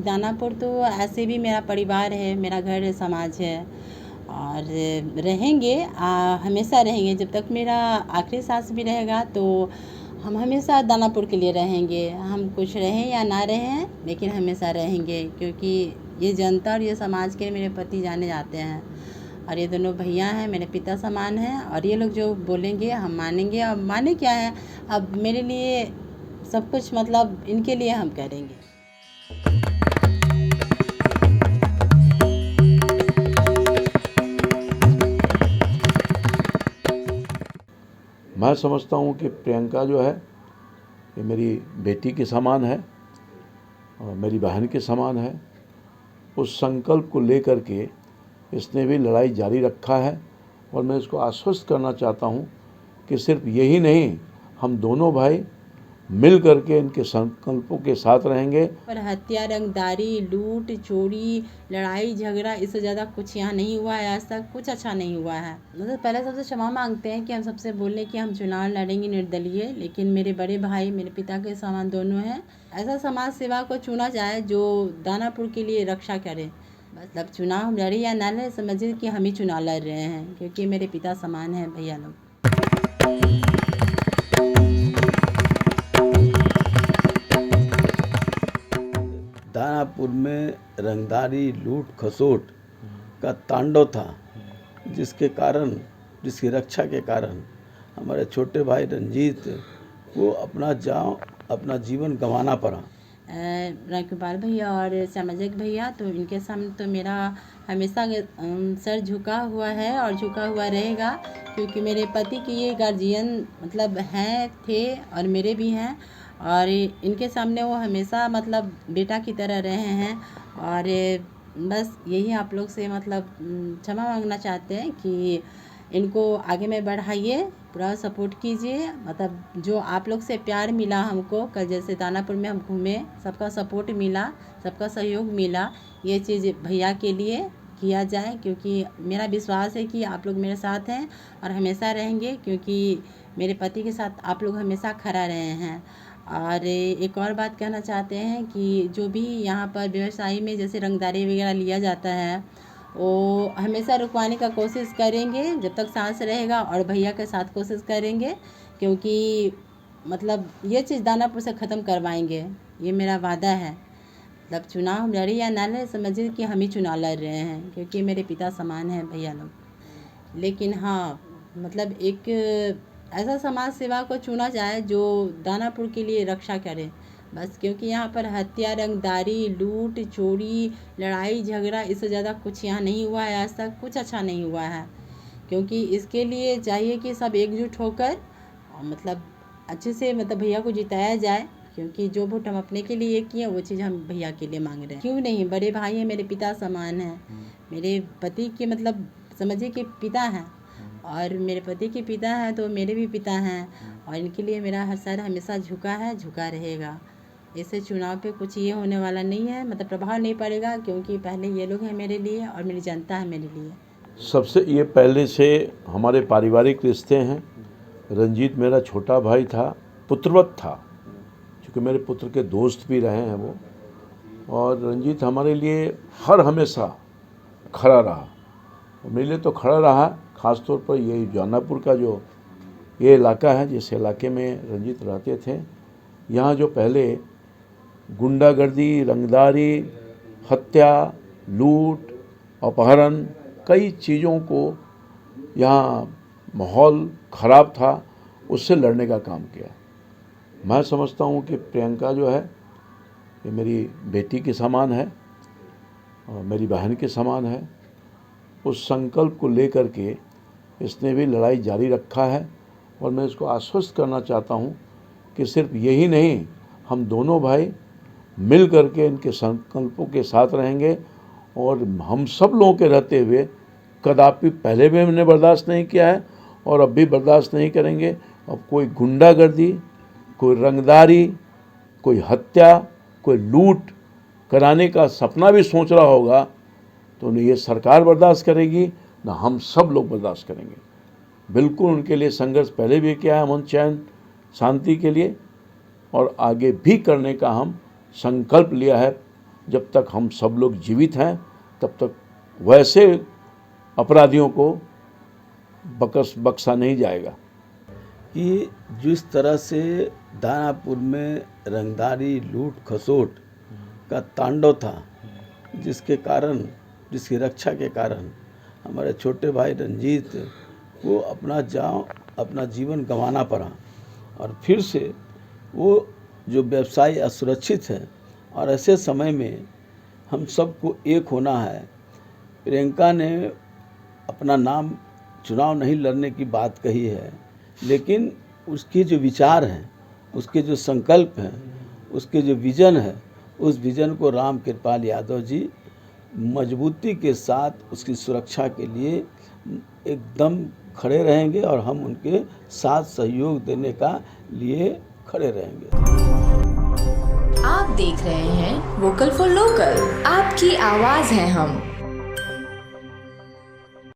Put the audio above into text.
दानापुर तो ऐसे भी मेरा परिवार है, मेरा घर है, समाज है और रहेंगे, हमेशा रहेंगे जब तक मेरा आखिरी सांस भी रहेगा। तो हम हमेशा दानापुर के लिए रहेंगे, हम कुछ रहें या ना रहें लेकिन हमेशा रहेंगे, क्योंकि ये जनता और ये समाज के मेरे पति जाने जाते हैं और ये दोनों भैया हैं, मेरे पिता समान हैं और ये लोग जो बोलेंगे हम मानेंगे। और माने क्या है, अब मेरे लिए सब कुछ मतलब इनके लिए हम करेंगे। मैं समझता हूँ कि प्रियंका जो है ये मेरी बेटी के समान है और मेरी बहन के समान है। उस संकल्प को लेकर के इसने भी लड़ाई जारी रखा है और मैं इसको आश्वस्त करना चाहता हूँ कि सिर्फ यही नहीं, हम दोनों भाई मिल करके इनके संकल्पों के साथ रहेंगे। पर हत्या, रंगदारी, लूट, चोरी, लड़ाई झगड़ा, इससे ज़्यादा कुछ यहाँ नहीं हुआ है, आज तक कुछ अच्छा नहीं हुआ है। मतलब पहले सबसे क्षमा मांगते हैं कि हम सबसे बोले कि हम चुनाव लड़ेंगे निर्दलीय, लेकिन मेरे बड़े भाई मेरे पिता के समान दोनों हैं। ऐसा समाज सेवा को चुना जाए जो दानापुर के लिए रक्षा करे। मतलब चुनाव हम लड़े या ना लड़े, समझिए कि हम ही चुनाव लड़ रहे हैं, क्योंकि मेरे पिता समान हैं भैया लोग। दानापुर में रंगदारी, लूट खसोट का तांडव था, जिसकी रक्षा के कारण हमारे छोटे भाई रंजीत को अपना जीवन गंवाना पड़ा। रामकृपाल भैया और सामाजिक भैया, तो इनके सामने तो मेरा हमेशा सर झुका हुआ है और झुका हुआ रहेगा, क्योंकि मेरे पति के ये गार्जियन मतलब हैं, थे और मेरे भी हैं और इनके सामने वो हमेशा मतलब बेटा की तरह रहे हैं। और बस यही आप लोग से मतलब क्षमा मांगना चाहते हैं कि इनको आगे में बढ़ाइए, पूरा सपोर्ट कीजिए। मतलब जो आप लोग से प्यार मिला हमको, कल जैसे दानापुर में हम घूमे, सबका सपोर्ट मिला, सबका सहयोग मिला, ये चीज़ भैया के लिए किया जाए, क्योंकि मेरा विश्वास है कि आप लोग मेरे साथ हैं और हमेशा रहेंगे, क्योंकि मेरे पति के साथ आप लोग हमेशा खड़ा रहे हैं। और एक और बात कहना चाहते हैं कि जो भी यहाँ पर व्यवसाय में जैसे रंगदारी वगैरह लिया जाता है, वो हमेशा रुकवाने का कोशिश करेंगे जब तक सांस रहेगा, और भैया के साथ कोशिश करेंगे, क्योंकि मतलब ये चीज़ दानापुर से ख़त्म करवाएंगे, ये मेरा वादा है। मतलब चुनाव हम लड़े या ना लड़े, समझिए कि हम ही चुनाव लड़ रहे हैं, क्योंकि मेरे पिता समान हैं भैया लोग। लेकिन हाँ, मतलब एक ऐसा समाज सेवा को चुना जाए जो दानापुर के लिए रक्षा करे बस, क्योंकि यहाँ पर हत्या, रंगदारी, लूट, चोरी, लड़ाई झगड़ा, इससे ज़्यादा कुछ यहाँ नहीं हुआ है, आज तक कुछ अच्छा नहीं हुआ है। क्योंकि इसके लिए चाहिए कि सब एकजुट होकर मतलब अच्छे से मतलब भैया को जिताया जाए, क्योंकि जो वोट हम अपने के लिए किए वो चीज़ हम भैया के लिए मांग रहे हैं। क्यों नहीं, बड़े भाई हैं, मेरे पिता समान हैं, मेरे पति के मतलब समझिए कि पिता हैं, और मेरे पति के पिता हैं तो मेरे भी पिता हैं, और इनके लिए मेरा हर सर हमेशा झुका है, झुका रहेगा। इससे चुनाव पे कुछ ये होने वाला नहीं है, मतलब प्रभाव नहीं पड़ेगा, क्योंकि पहले ये लोग हैं मेरे लिए और मेरी जनता है मेरे लिए। सबसे ये पहले से हमारे पारिवारिक रिश्ते हैं। रंजीत मेरा छोटा भाई था, पुत्रवत था, क्योंकि मेरे पुत्र के दोस्त भी रहे हैं वो, और रंजीत हमारे लिए हर हमेशा खड़ा रहा। मेरे लिए तो खड़ा रहा, ख़ास तौर पर ये दानापुर का जो ये इलाका है, जिस इलाके में रंजीत रहते थे, यहाँ जो पहले गुंडागर्दी, रंगदारी, हत्या, लूट, अपहरण, कई चीज़ों को यहाँ माहौल ख़राब था, उससे लड़ने का काम किया। मैं समझता हूँ कि प्रियंका जो है ये मेरी बेटी के समान है और मेरी बहन के समान है। उस संकल्प को लेकर के इसने भी लड़ाई जारी रखा है और मैं इसको आश्वस्त करना चाहता हूँ कि सिर्फ यही नहीं, हम दोनों भाई मिल करके इनके संकल्पों के साथ रहेंगे और हम सब लोगों के रहते हुए कदापि पहले भी हमने बर्दाश्त नहीं किया है और अब भी बर्दाश्त नहीं करेंगे। अब कोई गुंडागर्दी, कोई रंगदारी, कोई हत्या, कोई लूट कराने का सपना भी सोच रहा होगा तो न ये सरकार बर्दाश्त करेगी, न हम सब लोग बर्दाश्त करेंगे। बिल्कुल उनके लिए संघर्ष पहले भी किया है, अमन चैन शांति के लिए, और आगे भी करने का हम संकल्प लिया है जब तक हम सब लोग जीवित हैं तब तक वैसे अपराधियों को बख्शा नहीं जाएगा। कि जिस तरह से दानापुर में रंगदारी लूट खसोट का तांडव था, जिसकी रक्षा के कारण हमारे छोटे भाई रंजीत को अपना जीवन गंवाना पड़ा, और फिर से वो जो व्यवसाय असुरक्षित है और ऐसे समय में हम सबको एक होना है। प्रियंका ने अपना नाम चुनाव नहीं लड़ने की बात कही है, लेकिन उसके जो विचार हैं, उसके जो संकल्प हैं, उसके जो विज़न है, उस विज़न को राम कृपाल यादव जी मजबूती के साथ उसकी सुरक्षा के लिए एकदम खड़े रहेंगे और हम उनके साथ सहयोग देने का लिए खड़े रहेंगे। आप देख रहे हैं वोकल फॉर लोकल, आपकी आवाज़ है हम।